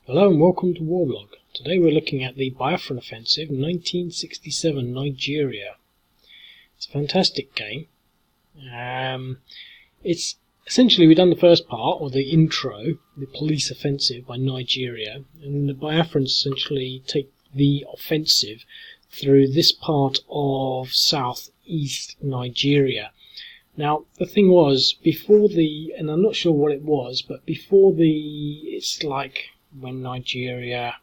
Hello and welcome to Warblog. Today we're looking at the Biafran Offensive 1967 Nigeria. It's a fantastic game. It's essentially, we've done the first part, or the intro, the police offensive by Nigeria, and the Biafrans essentially take the offensive through this part of southeast Nigeria. Now, the thing was, before and I'm not sure what it was, but before it's like when Nigeria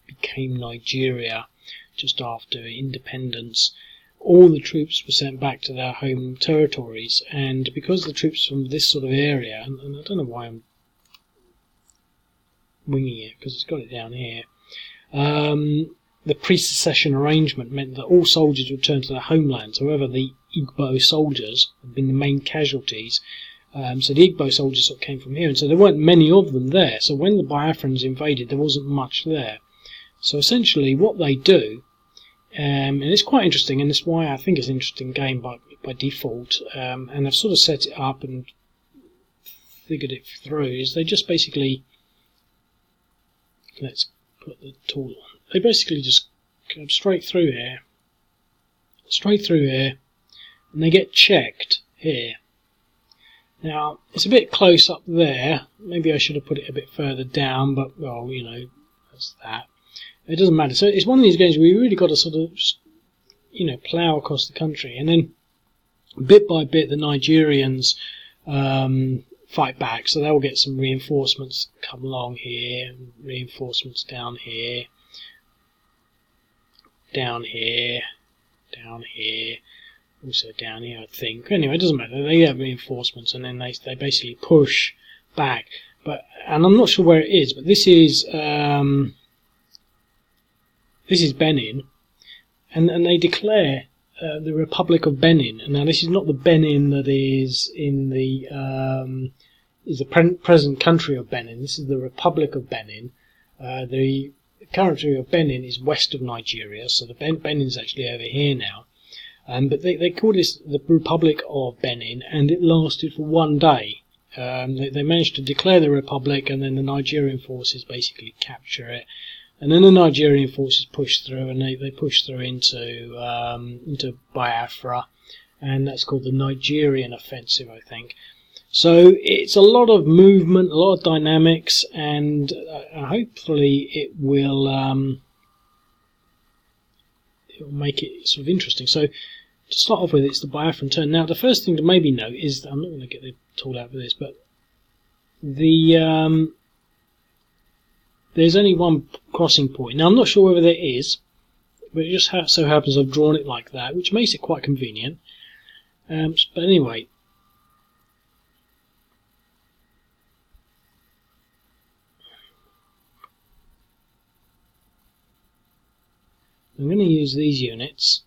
became Nigeria, just after independence, all the troops were sent back to their home territories, and because the troops from this sort of area, and I don't know why I'm winging it, because it's got it down here, the pre-secession arrangement meant that all soldiers returned to their homelands. However, the Igbo soldiers had been the main casualties. So the Igbo soldiers sort of came from here, and so there weren't many of them there. So when the Biafrans invaded, there wasn't much there. So essentially what they do, and it's quite interesting, and it's why I think it's an interesting game by default, and I've sort of set it up and figured it through, is they just basically, let's put the tool on, they basically just go straight through here, and they get checked here. Now, it's a bit close up there. Maybe I should have put it a bit further down, but, well, you know, that's that. It doesn't matter. So it's one of these games where you really got to sort of, you know, plough across the country. And then, bit by bit, the Nigerians fight back. So they'll get some reinforcements come along here, reinforcements down here, down here, down here. Also down here, I think. Anyway, it doesn't matter. They get reinforcements, and then they basically push back. And I'm not sure where it is, but this is Benin, and they declare the Republic of Benin. And now this is not the Benin that is in the present country of Benin. This is the Republic of Benin. The country of Benin is west of Nigeria, so the Benin is actually over here now. But they call this the Republic of Benin, and it lasted for one day. They managed to declare the Republic, and then the Nigerian forces basically capture it. And then the Nigerian forces push through, and they push through into Biafra, and that's called the Nigerian Offensive, I think. So it's a lot of movement, a lot of dynamics, and hopefully it will make it sort of interesting. So to start off with, it's the Biafran turn. Now, the first thing to maybe note is that I'm not going to get the tool out for this, but there's only one crossing point. Now, I'm not sure whether there is, but it just so happens I've drawn it like that, which makes it quite convenient. But anyway, I'm going to use these units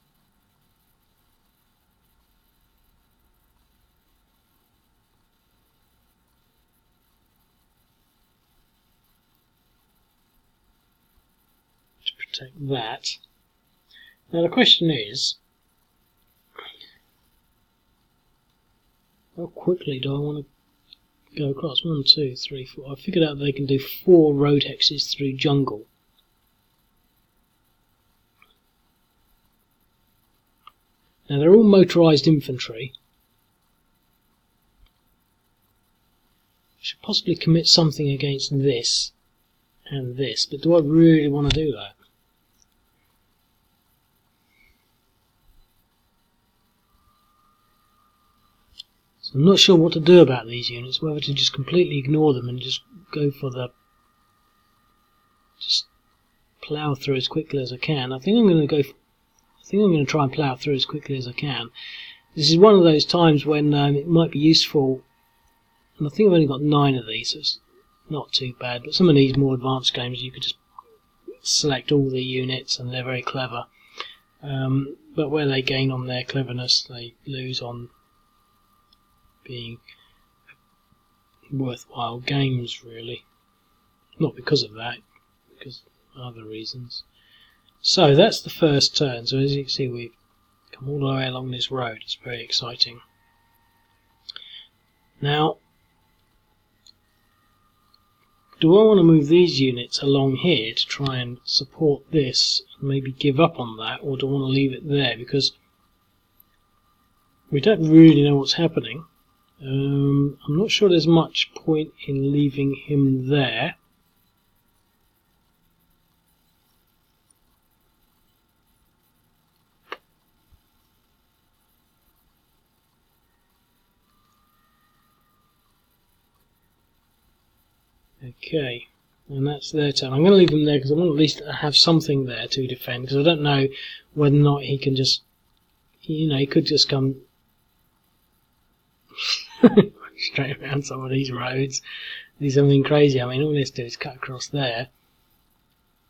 to protect that. Now the question is, how quickly do I want to go across? 1, 2, 3, 4. I figured out they can do 4 road hexes through jungle. Now they're all motorised infantry. I should possibly commit something against this and this, but do I really want to do that? So I'm not sure what to do about these units, whether to just completely ignore them and just go for just plough through as quickly as I can. I think I'm going to try and plough through as quickly as I can. This is one of those times when it might be useful, and I think I've only got 9 of these, so it's not too bad, but some of these more advanced games you could just select all the units and they're very clever. But where they gain on their cleverness, they lose on being worthwhile games, really. Not because of that, because of other reasons. So that's the first turn. So as you can see, we've come all the way along this road. It's very exciting. Now, do I want to move these units along here to try and support this and maybe give up on that, or do I want to leave it there? Because we don't really know what's happening. I'm not sure there's much point in leaving him there. Okay, and that's their turn. I'm going to leave him there because I want at least to have something there to defend, because I don't know whether or not he can just, you know, he could just come straight around some of these roads, do something crazy. I mean, all he has to do is cut across there.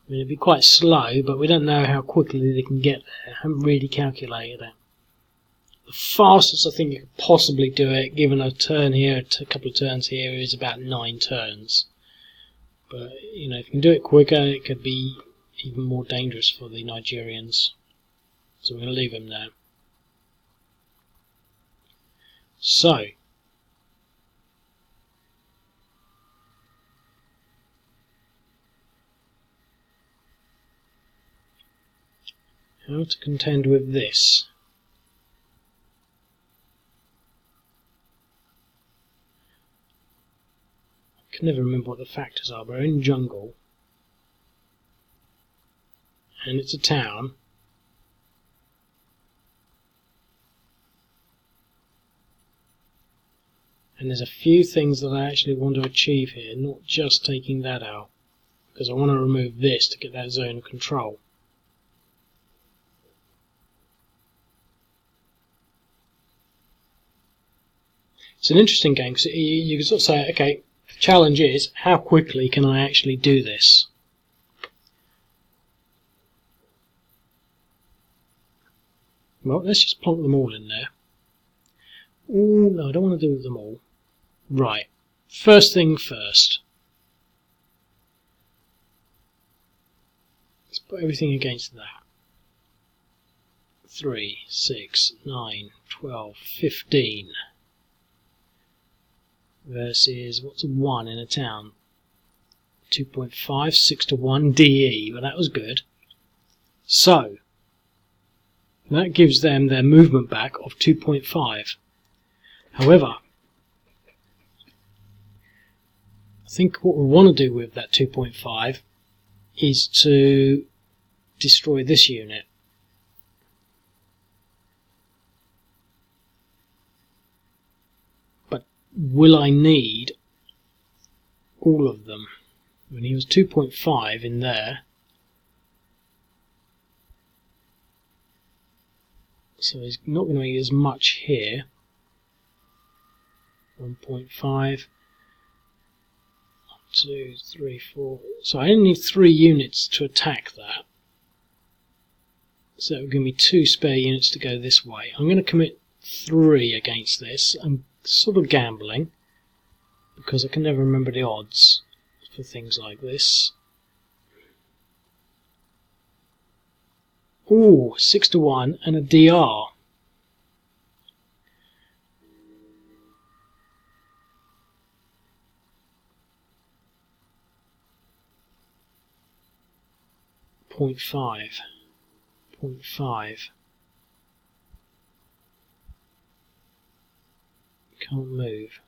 I mean, it'd be quite slow, but we don't know how quickly they can get there. I haven't really calculated it. The fastest I think you could possibly do it, given a turn here, a couple of turns here, is about 9 turns. But, you know, if you can do it quicker, it could be even more dangerous for the Nigerians. So we're going to leave him there. So, how to contend with this? I can never remember what the factors are. We're in jungle, and it's a town. And there's a few things that I actually want to achieve here, not just taking that out, because I want to remove this to get that zone of control. It's an interesting game, because you can sort of say, okay, the challenge is, how quickly can I actually do this? Well, let's just plonk them all in there. Oh, no, I don't want to do them all. Right, first thing first. Let's put everything against that. 3, 6, 9, 12, 15. Versus, what's a 1 in a town? 2.5, 6 to 1 DE. Well, that was good. So, that gives them their movement back of 2.5. However, I think what we want to do with that 2.5 is to destroy this unit. But will I need all of them? When he was 2.5 in there, so he's not going to need as much here. 1.5, 2, 3, 4. So I only need 3 units to attack that. So it will give me 2 spare units to go this way. I'm going to commit 3 against this. I'm sort of gambling, because I can never remember the odds for things like this. Ooh, 6 to 1 and a DR. Point 5. Can't move.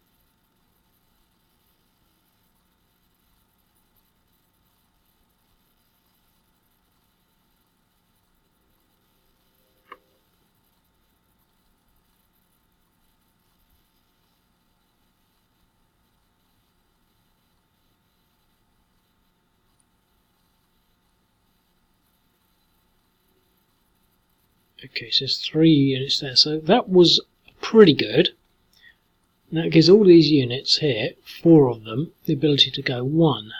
Okay, so there's 3 units there, so that was pretty good. Now it gives all these units here, 4 of them, the ability to go 1,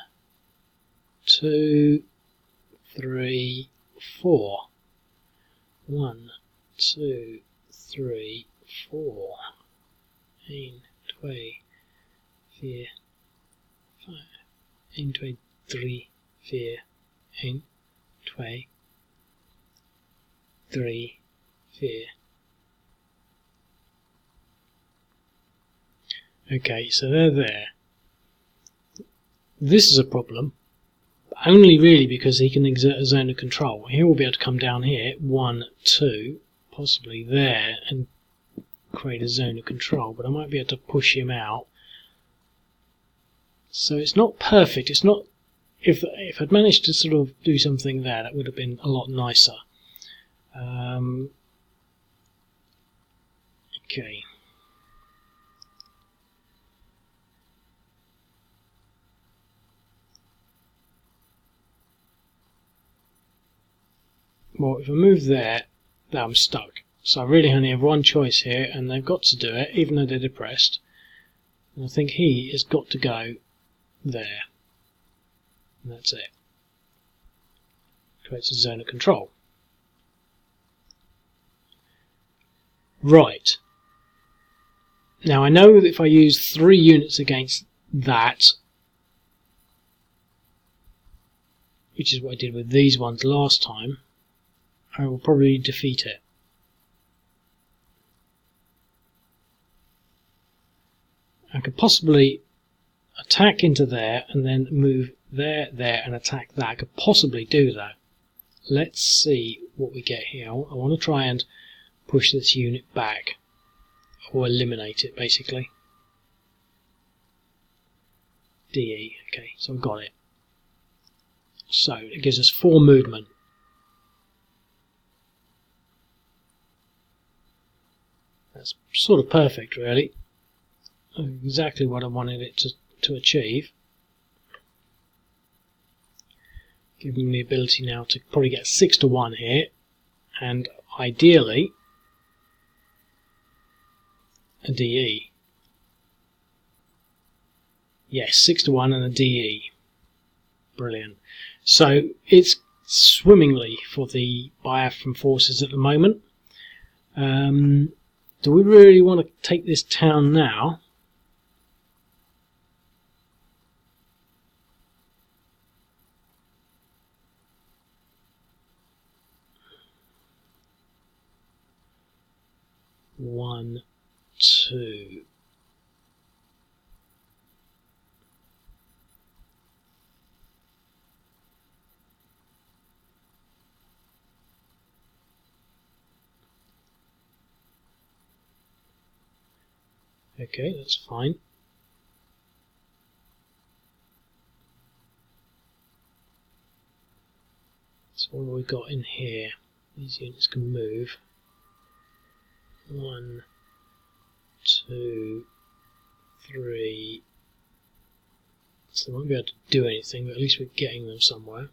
2, 3, 4. 1, 2, 3, 4. 1, 2, 4, 5. 1, 2, 3, 4. 1, 2, 3, 4. Okay, so they're there. this is a problem, but only really because he can exert a zone of control. He will be able to come down here, 1, 2, possibly there, and create a zone of control, but I might be able to push him out. So it's not perfect. It's not. If I'd managed to sort of do something there, that would have been a lot nicer. Okay. Well, if I move there, now I'm stuck. So I really only have one choice here, and they've got to do it, even though they're depressed. And I think he has got to go there. And that's it. Creates a zone of control. Right. Now I know that if I use 3 units against that, which is what I did with these ones last time, I will probably defeat it. I could possibly attack into there and then move there, there, and attack that. I could possibly do that. Let's see what we get here. I want to try and push this unit back, or eliminate it basically. DE, okay, so I've got it. So it gives us 4 movement. That's sort of perfect, really. Exactly what I wanted it to achieve. Giving me the ability now to probably get 6 to 1 here, and ideally a DE. Yes, 6 to 1 and a DE. Brilliant. So it's swimmingly for the Biafran forces at the moment. Do we really want to take this town now? One, 2. Okay, that's fine. So what have we got in here? These units can move. 1, 2, 3. So they won't be able to do anything, but at least we're getting them somewhere.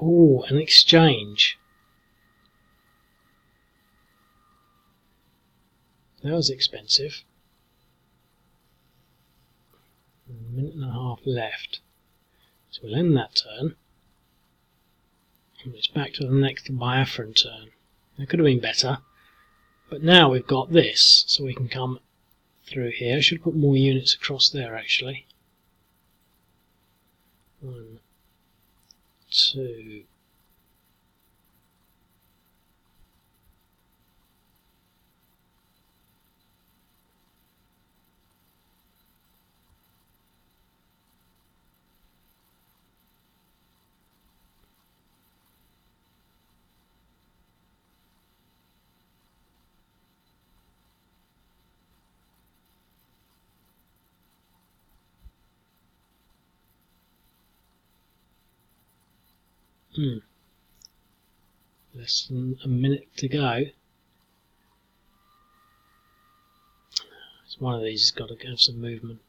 Oh, an exchange. That was expensive. A minute and a half left. So we'll end that turn. And it's back to the next Biafran turn. That could have been better. But now we've got this, so we can come through here. I should put more units across there actually. 1, 2. Less than a minute to go. So one of these has got to have some movement.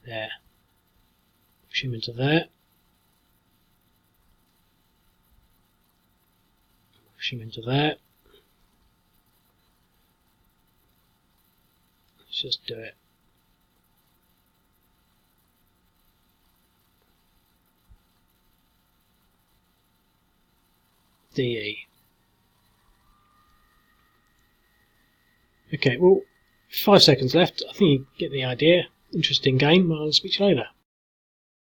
There. Push him into there. Push him into there. Let's just do it. DE. Okay, well, 5 seconds left. I think you get the idea. interesting game. I'll speak to you later.